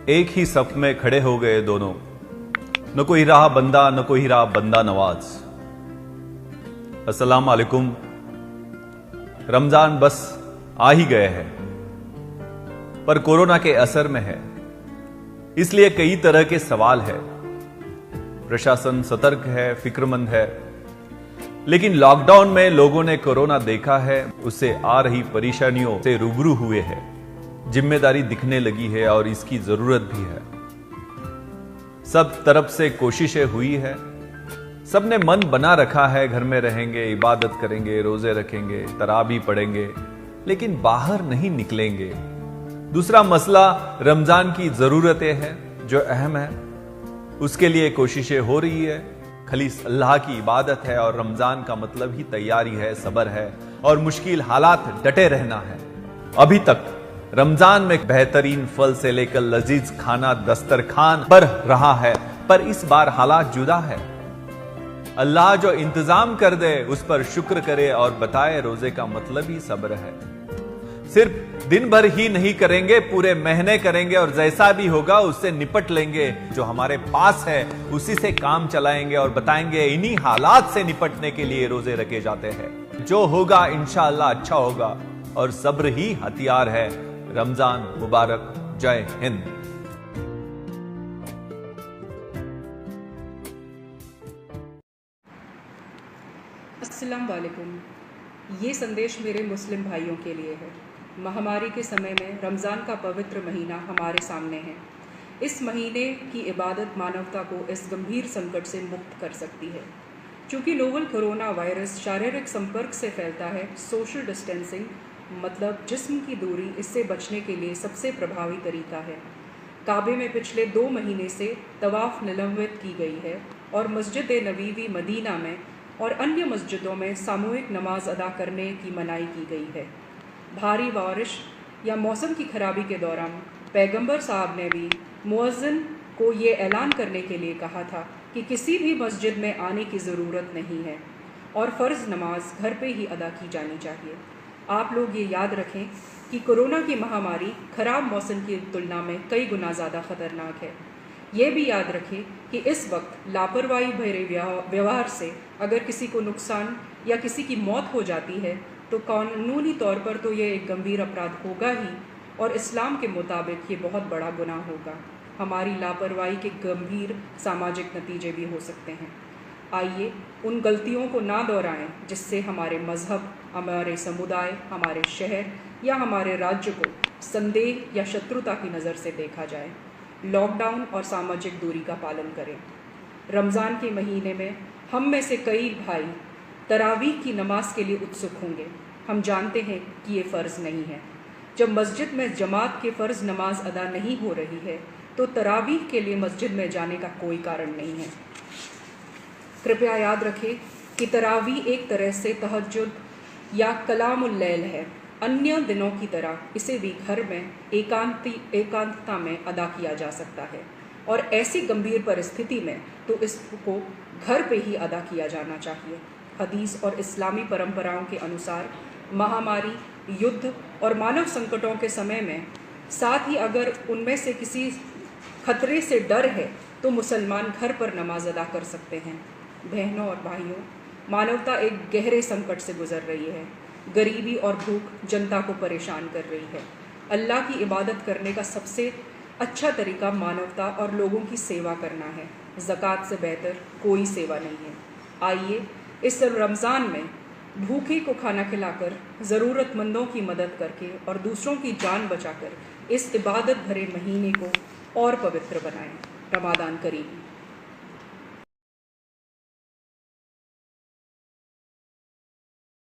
एक ही सफ में खड़े हो गए दोनों, न कोई रहा बंदा न कोई रहा बंदा नवाज। अस्सलाम वालेकुम। रमजान बस आ ही गए हैं, पर कोरोना के असर में है, इसलिए कई तरह के सवाल है। प्रशासन सतर्क है, फिक्रमंद है, लेकिन लॉकडाउन में लोगों ने कोरोना देखा है, उससे आ रही परेशानियों से रूबरू हुए हैं। जिम्मेदारी दिखने लगी है और इसकी जरूरत भी है। सब तरफ से कोशिशें हुई है, सबने मन बना रखा है, घर में रहेंगे, इबादत करेंगे, रोजे रखेंगे, तराबी पढ़ेंगे, लेकिन बाहर नहीं निकलेंगे। दूसरा मसला रमजान की जरूरतें हैं जो अहम है, उसके लिए कोशिशें हो रही है। खलीस अल्लाह की इबादत है और रमजान का मतलब ही तैयारी है, सब्र है और मुश्किल हालात डटे रहना है। अभी तक रमजान में बेहतरीन फल से लेकर लजीज खाना दस्तरखान पर रहा है, पर इस बार हालात जुदा है। अल्लाह जो इंतजाम कर दे उस पर शुक्र करे और बताए रोजे का मतलब ही सब्र है। सिर्फ दिन भर ही नहीं करेंगे, पूरे महीने करेंगे और जैसा भी होगा उससे निपट लेंगे। जो हमारे पास है उसी से काम चलाएंगे और बताएंगे इन्हीं हालात से निपटने के लिए रोजे रखे जाते हैं। जो होगा इंशाअल्लाह अच्छा होगा और सब्र ही हथियार है। रमजान मुबारक। जय हिंद। अस्सलाम वालेकुम। ये संदेश मेरे मुस्लिम भाइयों के लिए है। महामारी के समय में रमज़ान का पवित्र महीना हमारे सामने है। इस महीने की इबादत मानवता को इस गंभीर संकट से मुक्त कर सकती है। चूँकि नोवल कोरोना वायरस शारीरिक संपर्क से फैलता है, सोशल डिस्टेंसिंग मतलब जिस्म की दूरी इससे बचने के लिए सबसे प्रभावी तरीका है। काबे में पिछले 2 महीने से तवाफ निलंबित की गई है और मस्जिद नबवी मदीना में और अन्य मस्जिदों में सामूहिक नमाज अदा करने की मनाही की गई है। भारी बारिश या मौसम की खराबी के दौरान पैगंबर साहब ने भी मुअज्जिन को ये ऐलान करने के लिए कहा था कि किसी भी मस्जिद में आने की ज़रूरत नहीं है और फ़र्ज़ नमाज घर पे ही अदा की जानी चाहिए। आप लोग ये याद रखें कि कोरोना की महामारी ख़राब मौसम की तुलना में कई गुना ज़्यादा ख़तरनाक है। ये भी याद रखें कि इस वक्त लापरवाही भरे व्यवहार से अगर किसी को नुकसान या किसी की मौत हो जाती है तो कानूनी तौर पर तो ये एक गंभीर अपराध होगा ही और इस्लाम के मुताबिक ये बहुत बड़ा गुनाह होगा। हमारी लापरवाही के गंभीर सामाजिक नतीजे भी हो सकते हैं। आइए उन गलतियों को ना दोहराएं जिससे हमारे मज़हब, हमारे समुदाय, हमारे शहर या हमारे राज्य को संदेह या शत्रुता की नज़र से देखा जाए। लॉकडाउन और सामाजिक दूरी का पालन करें। रमज़ान के महीने में हम में से कई भाई तरावीह की नमाज के लिए उत्सुक होंगे। हम जानते हैं कि ये फ़र्ज़ नहीं है। जब मस्जिद में जमात के फ़र्ज़ नमाज अदा नहीं हो रही है तो तरावीह के लिए मस्जिद में जाने का कोई कारण नहीं है। कृपया याद रखें कि तरावीह एक तरह से तहज्जुद या कलामुल लैल है। अन्य दिनों की तरह इसे भी घर में एकांतता में अदा किया जा सकता है और ऐसी गंभीर परिस्थिति में तो इसको घर पे ही अदा किया जाना चाहिए। हदीस और इस्लामी परंपराओं के अनुसार महामारी, युद्ध और मानव संकटों के समय में साथ ही अगर उनमें से किसी खतरे से डर है तो मुसलमान घर पर नमाज अदा कर सकते हैं। बहनों और भाइयों, मानवता एक गहरे संकट से गुजर रही है। गरीबी और भूख जनता को परेशान कर रही है। अल्लाह की इबादत करने का सबसे अच्छा तरीका मानवता और लोगों की सेवा करना है। ज़कात से बेहतर कोई सेवा नहीं है। आइए इस रमज़ान में भूखे को खाना खिलाकर, ज़रूरतमंदों की मदद करके और दूसरों की जान बचाकर इस इबादत भरे महीने को और पवित्र बनाएं। रमज़ान करीम।